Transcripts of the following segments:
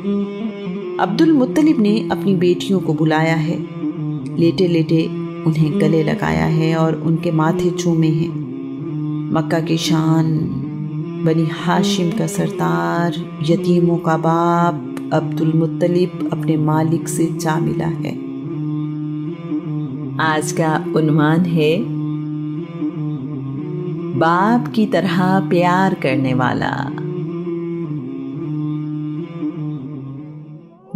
عبد المطلب نے اپنی بیٹیوں کو بلایا ہے، لیٹے لیٹے انہیں گلے لگایا ہے اور ان کے ماتھے چومے ہیں۔ مکہ کی شان، بنی ہاشم کا سردار، یتیموں کا باپ عبد المطلب اپنے مالک سے جا ملا ہے۔ آج کا عنوان ہے باپ کی طرح پیار کرنے والا۔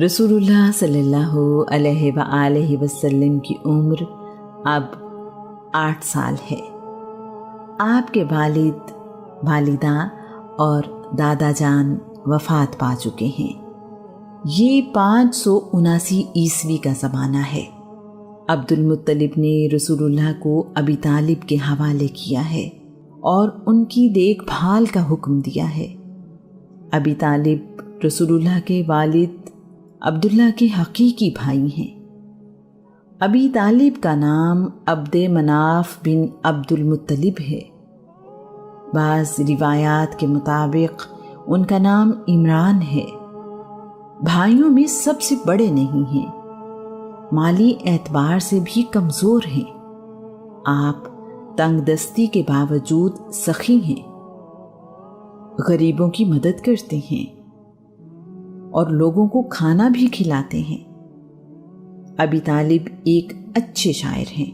رسول اللہ صلی اللہ علیہ وآلہ وسلم کی عمر اب 8 سال ہے۔ آپ کے والد، والدہ اور دادا جان وفات پا چکے ہیں۔ یہ 579 عیسوی کا زمانہ ہے۔ عبد المطلب نے رسول اللہ کو ابی طالب کے حوالے کیا ہے اور ان کی دیکھ بھال کا حکم دیا ہے۔ ابی طالب رسول اللہ کے والد عبداللہ کے حقیقی بھائی ہیں۔ ابی طالب کا نام عبد مناف بن عبد المطلب ہے۔ بعض روایات کے مطابق ان کا نام عمران ہے۔ بھائیوں میں سب سے بڑے نہیں ہیں، مالی اعتبار سے بھی کمزور ہیں۔ آپ تنگ دستی کے باوجود سخی ہیں، غریبوں کی مدد کرتے ہیں اور لوگوں کو کھانا بھی کھلاتے ہیں۔ ابی طالب ایک اچھے شاعر ہیں۔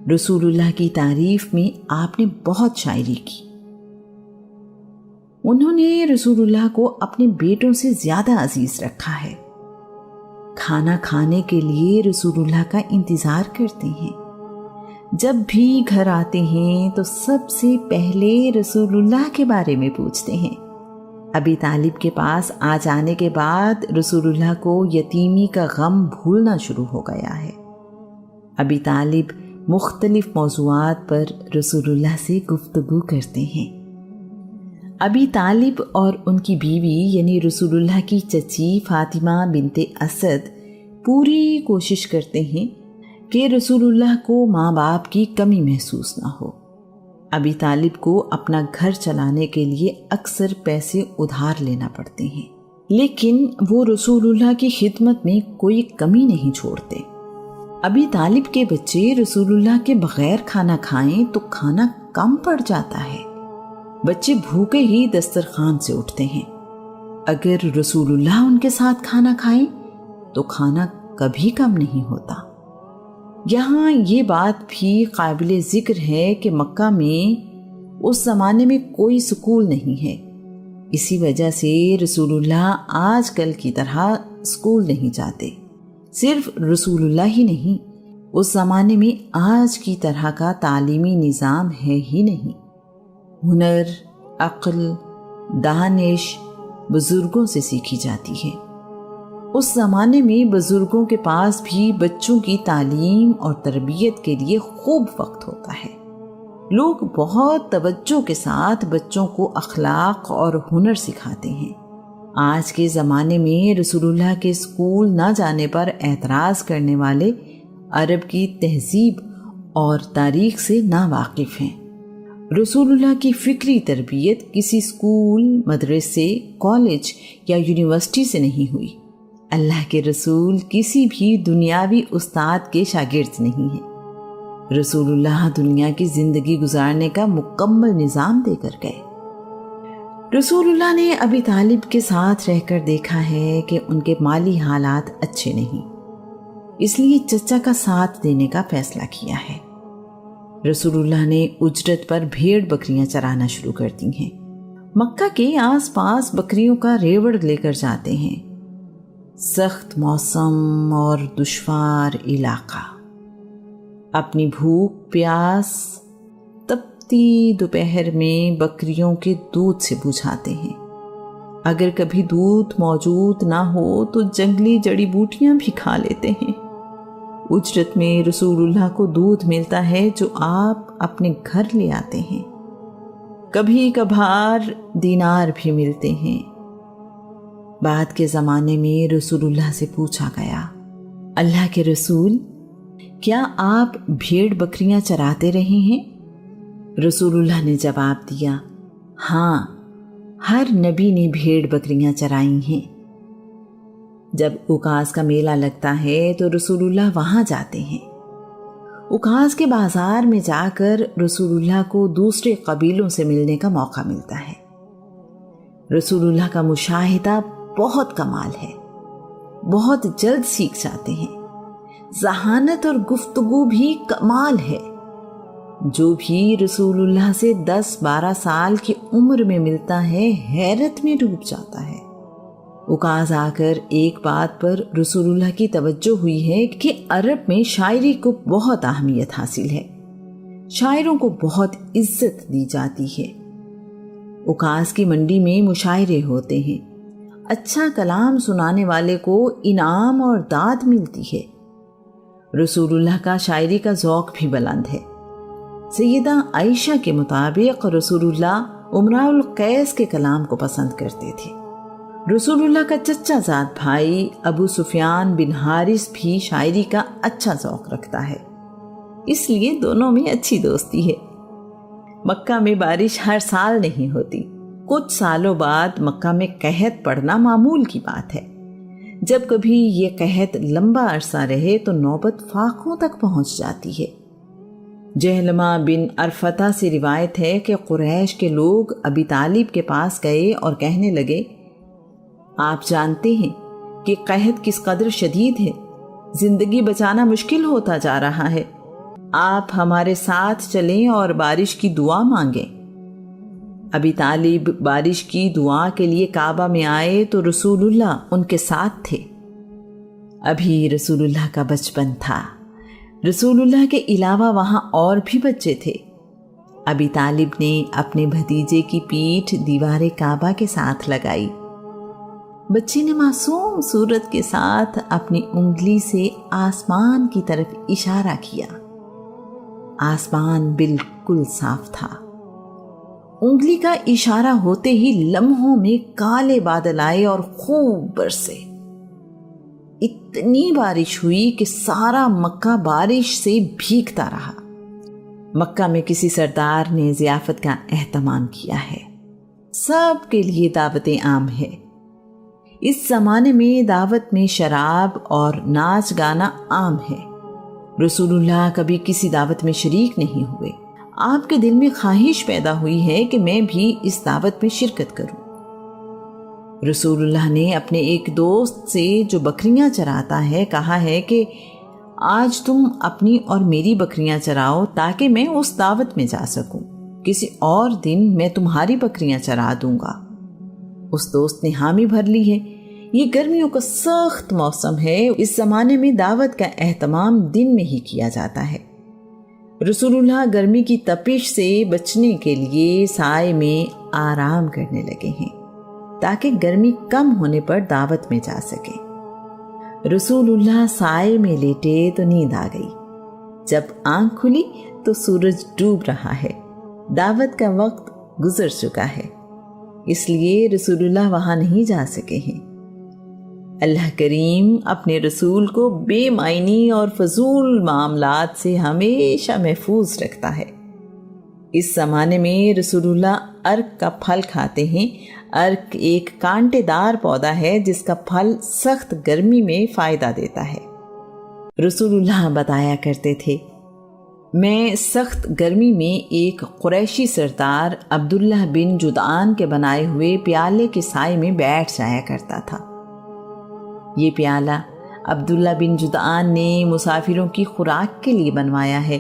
رسول اللہ کی تعریف میں آپ نے بہت شاعری کی۔ انہوں نے رسول اللہ کو اپنے بیٹوں سے زیادہ عزیز رکھا ہے۔ کھانا کھانے کے لیے رسول اللہ کا انتظار کرتے ہیں۔ جب بھی گھر آتے ہیں تو سب سے پہلے رسول اللہ کے بارے میں پوچھتے ہیں۔ ابی طالب کے پاس آ جانے کے بعد رسول اللہ کو یتیمی کا غم بھولنا شروع ہو گیا ہے۔ ابی طالب مختلف موضوعات پر رسول اللہ سے گفتگو کرتے ہیں۔ ابی طالب اور ان کی بیوی یعنی رسول اللہ کی چچی فاطمہ بنت اسد پوری کوشش کرتے ہیں کہ رسول اللہ کو ماں باپ کی کمی محسوس نہ ہو۔ ابی طالب کو اپنا گھر چلانے کے لیے اکثر پیسے ادھار لینا پڑتے ہیں، لیکن وہ رسول اللہ کی خدمت میں کوئی کمی نہیں چھوڑتے۔ ابی طالب کے بچے رسول اللہ کے بغیر کھانا کھائیں تو کھانا کم پڑ جاتا ہے۔ بچے بھوکے ہی دسترخوان سے اٹھتے ہیں۔ اگر رسول اللہ ان کے ساتھ کھانا کھائیں تو کھانا کبھی کم نہیں ہوتا۔ یہاں یہ بات بھی قابل ذکر ہے کہ مکہ میں اس زمانے میں کوئی سکول نہیں ہے۔ اسی وجہ سے رسول اللہ آج کل کی طرح سکول نہیں جاتے۔ صرف رسول اللہ ہی نہیں، اس زمانے میں آج کی طرح کا تعلیمی نظام ہے ہی نہیں۔ ہنر، عقل، دانش بزرگوں سے سیکھی جاتی ہے۔ اس زمانے میں بزرگوں کے پاس بھی بچوں کی تعلیم اور تربیت کے لیے خوب وقت ہوتا ہے۔ لوگ بہت توجہ کے ساتھ بچوں کو اخلاق اور ہنر سکھاتے ہیں۔ آج کے زمانے میں رسول اللہ کے اسکول نہ جانے پر اعتراض کرنے والے عرب کی تہذیب اور تاریخ سے ناواقف ہیں۔ رسول اللہ کی فکری تربیت کسی اسکول، مدرسے، کالج یا یونیورسٹی سے نہیں ہوئی۔ اللہ کے رسول کسی بھی دنیاوی استاد کے شاگرد نہیں ہیں۔ رسول اللہ دنیا کی زندگی گزارنے کا مکمل نظام دے کر گئے۔ رسول اللہ نے ابی طالب کے ساتھ رہ کر دیکھا ہے کہ ان کے مالی حالات اچھے نہیں، اس لیے چچا کا ساتھ دینے کا فیصلہ کیا ہے۔ رسول اللہ نے اجرت پر بھیڑ بکریاں چرانا شروع کر دی ہیں۔ مکہ کے آس پاس بکریوں کا ریوڑ لے کر جاتے ہیں۔ سخت موسم اور دشوار علاقہ، اپنی بھوک پیاس تپتی دوپہر میں بکریوں کے دودھ سے بجھاتے ہیں۔ اگر کبھی دودھ موجود نہ ہو تو جنگلی جڑی بوٹیاں بھی کھا لیتے ہیں۔ اجرت میں رسول اللہ کو دودھ ملتا ہے جو آپ اپنے گھر لے آتے ہیں۔ کبھی کبھار دینار بھی ملتے ہیں۔ بعد کے زمانے میں رسول اللہ سے پوچھا گیا، اللہ کے رسول، کیا آپ بھیڑ بکریاں چراتے رہے ہیں؟ رسول اللہ نے جواب دیا، ہاں، ہر نبی نے بھیڑ بکریاں چرائی ہیں، جب اکاز کا میلہ لگتا ہے تو رسول اللہ وہاں جاتے ہیں۔ اکاز کے بازار میں جا کر رسول اللہ کو دوسرے قبیلوں سے ملنے کا موقع ملتا ہے۔ رسول اللہ کا مشاہدہ بہت کمال ہے، بہت جلد سیکھ جاتے ہیں۔ ذہانت اور گفتگو بھی کمال ہے۔ جو بھی رسول اللہ سے 10-12 سال کی عمر میں ملتا ہے حیرت میں ڈوب جاتا ہے۔ اکاز آ کر ایک بات پر رسول اللہ کی توجہ ہوئی ہے کہ عرب میں شاعری کو بہت اہمیت حاصل ہے، شاعروں کو بہت عزت دی جاتی ہے۔ اکاز کی منڈی میں مشاعرے ہوتے ہیں، اچھا کلام سنانے والے کو انعام اور داد ملتی ہے۔ رسول اللہ کا شاعری کا ذوق بھی بلند ہے۔ سیدہ عائشہ کے مطابق رسول اللہ امراء القیس کے کلام کو پسند کرتے تھے۔ رسول اللہ کا چچا زاد بھائی ابو سفیان بن حارث بھی شاعری کا اچھا ذوق رکھتا ہے، اس لیے دونوں میں اچھی دوستی ہے۔ مکہ میں بارش ہر سال نہیں ہوتی، کچھ سالوں بعد مکہ میں قحط پڑنا معمول کی بات ہے۔ جب کبھی یہ قحط لمبا عرصہ رہے تو نوبت فاقوں تک پہنچ جاتی ہے۔ جہلمہ بن عرفتہ سے روایت ہے کہ قریش کے لوگ ابی طالب کے پاس گئے اور کہنے لگے، آپ جانتے ہیں کہ قحط کس قدر شدید ہے، زندگی بچانا مشکل ہوتا جا رہا ہے، آپ ہمارے ساتھ چلیں اور بارش کی دعا مانگیں۔ ابی طالب بارش کی دعا کے لیے کعبہ میں آئے تو رسول اللہ ان کے ساتھ تھے۔ ابھی رسول اللہ کا بچپن تھا۔ رسول اللہ کے علاوہ وہاں اور بھی بچے تھے۔ ابی طالب نے اپنے بھتیجے کی پیٹھ دیوار کعبہ کے ساتھ لگائی۔ بچے نے معصوم صورت کے ساتھ اپنی انگلی سے آسمان کی طرف اشارہ کیا۔ آسمان بالکل صاف تھا۔ انگلی کا اشارہ ہوتے ہی لمحوں میں کالے بادل آئے اور خوب برسے۔ اتنی بارش ہوئی کہ سارا مکہ بارش سے بھیگتا رہا۔ مکہ میں کسی سردار نے ضیافت کا اہتمام کیا ہے، سب کے لیے دعوتیں عام ہے۔ اس زمانے میں دعوت میں شراب اور ناچ گانا عام ہے۔ رسول اللہ کبھی کسی دعوت میں شریک نہیں ہوئے۔ آپ کے دل میں خواہش پیدا ہوئی ہے کہ میں بھی اس دعوت میں شرکت کروں۔ رسول اللہ نے اپنے ایک دوست سے جو بکریاں چراتا ہے کہا ہے کہ آج تم اپنی اور میری بکریاں چراؤ تاکہ میں اس دعوت میں جا سکوں، کسی اور دن میں تمہاری بکریاں چرا دوں گا۔ اس دوست نے حامی بھر لی ہے۔ یہ گرمیوں کا سخت موسم ہے، اس زمانے میں دعوت کا اہتمام دن میں ہی کیا جاتا ہے۔ رسول اللہ گرمی کی تپش سے بچنے کے لیے سائے میں آرام کرنے لگے ہیں تاکہ گرمی کم ہونے پر دعوت میں جا سکے۔ رسول اللہ سائے میں لیٹے تو نیند آ گئی۔ جب آنکھ کھلی تو سورج ڈوب رہا ہے، دعوت کا وقت گزر چکا ہے، اس لیے رسول اللہ وہاں نہیں جا سکے ہیں۔ اللہ کریم اپنے رسول کو بے معنی اور فضول معاملات سے ہمیشہ محفوظ رکھتا ہے۔ اس زمانے میں رسول اللہ ارک کا پھل کھاتے ہیں۔ ارک ایک کانٹے دار پودا ہے جس کا پھل سخت گرمی میں فائدہ دیتا ہے۔ رسول اللہ بتایا کرتے تھے، میں سخت گرمی میں ایک قریشی سردار عبداللہ بن جدعان کے بنائے ہوئے پیالے کے سائے میں بیٹھ جایا کرتا تھا۔ یہ پیالہ عبداللہ بن جدعان نے مسافروں کی خوراک کے لیے بنوایا ہے،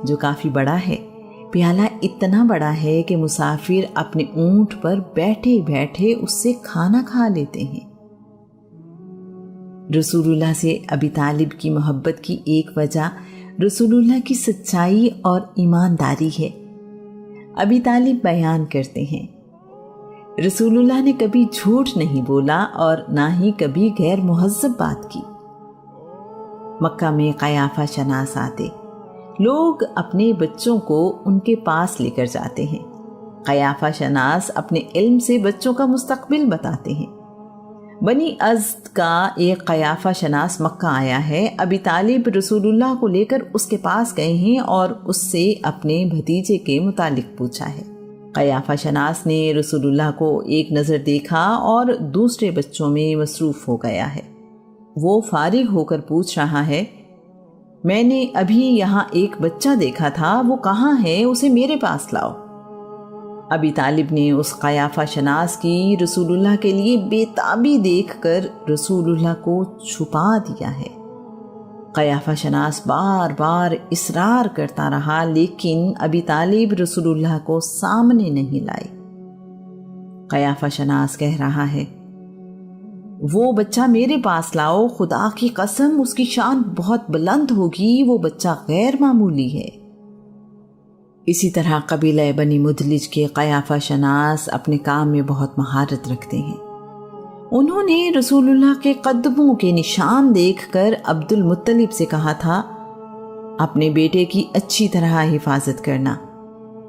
جو کافی بڑا ہے۔ پیالہ اتنا بڑا ہے کہ مسافر اپنے اونٹ پر بیٹھے بیٹھے اس سے کھانا کھا لیتے ہیں۔ رسول اللہ سے ابی طالب کی محبت کی ایک وجہ رسول اللہ کی سچائی اور ایمانداری ہے۔ ابی طالب بیان کرتے ہیں، رسول اللہ نے کبھی جھوٹ نہیں بولا اور نہ ہی کبھی غیر مہذب بات کی۔ مکہ میں قیافہ شناس آتے، لوگ اپنے بچوں کو ان کے پاس لے کر جاتے ہیں۔ قیافہ شناس اپنے علم سے بچوں کا مستقبل بتاتے ہیں۔ بنی ازد کا ایک قیافہ شناس مکہ آیا ہے۔ ابی طالب رسول اللہ کو لے کر اس کے پاس گئے ہیں اور اس سے اپنے بھتیجے کے متعلق پوچھا ہے۔ قیافہ شناس نے رسول اللہ کو ایک نظر دیکھا اور دوسرے بچوں میں مصروف ہو گیا ہے۔ وہ فارغ ہو کر پوچھ رہا ہے، میں نے ابھی یہاں ایک بچہ دیکھا تھا، وہ کہاں ہے؟ اسے میرے پاس لاؤ۔ ابی طالب نے اس قیافہ شناس کی رسول اللہ کے لیے بے تابی دیکھ کر رسول اللہ کو چھپا دیا ہے۔ قیافہ شناس بار بار اصرار کرتا رہا، لیکن ابی طالب رسول اللہ کو سامنے نہیں لائے۔ قیافہ شناس کہہ رہا ہے، وہ بچہ میرے پاس لاؤ، خدا کی قسم اس کی شان بہت بلند ہوگی، وہ بچہ غیر معمولی ہے۔ اسی طرح قبیلہ بنی مدلج کے قیافہ شناس اپنے کام میں بہت مہارت رکھتے ہیں۔ انہوں نے رسول اللہ کے قدموں کے نشان دیکھ کر عبد المطلب سے کہا تھا، اپنے بیٹے کی اچھی طرح حفاظت کرنا،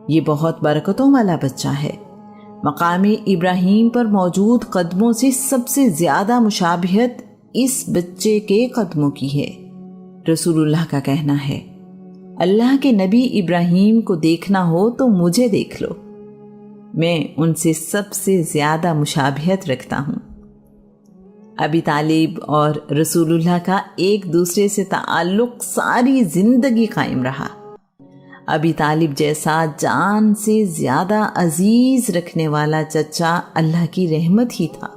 یہ بہت برکتوں والا بچہ ہے۔ مقام ابراہیم پر موجود قدموں سے سب سے زیادہ مشابہت اس بچے کے قدموں کی ہے۔ رسول اللہ کا کہنا ہے، اللہ کے نبی ابراہیم کو دیکھنا ہو تو مجھے دیکھ لو، میں ان سے سب سے زیادہ مشابہت رکھتا ہوں۔ ابی طالب اور رسول اللہ کا ایک دوسرے سے تعلق ساری زندگی قائم رہا۔ ابی طالب جیسا جان سے زیادہ عزیز رکھنے والا چچا اللہ کی رحمت ہی تھا۔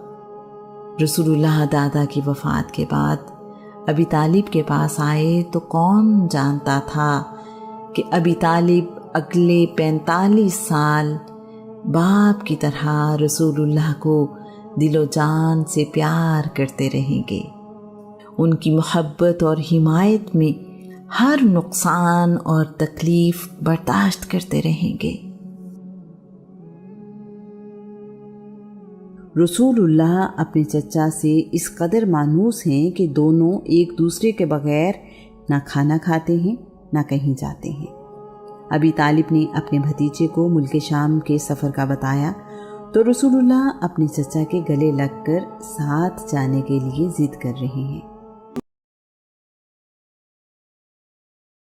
رسول اللہ دادا کی وفات کے بعد ابی طالب کے پاس آئے تو کون جانتا تھا کہ ابی طالب اگلے 45 سال باپ کی طرح رسول اللہ کو دل و جان سے پیار کرتے رہیں گے، ان کی محبت اور حمایت میں ہر نقصان اور تکلیف برداشت کرتے رہیں گے۔ رسول اللہ اپنے چچا سے اس قدر مانوس ہیں کہ دونوں ایک دوسرے کے بغیر نہ کھانا کھاتے ہیں نہ کہیں جاتے ہیں۔ ابی طالب نے اپنے بھتیجے کو ملک شام کے سفر کا بتایا تو رسول اللہ اپنے چچا کے گلے لگ کر ساتھ جانے کے لیے ضد کر رہے ہیں۔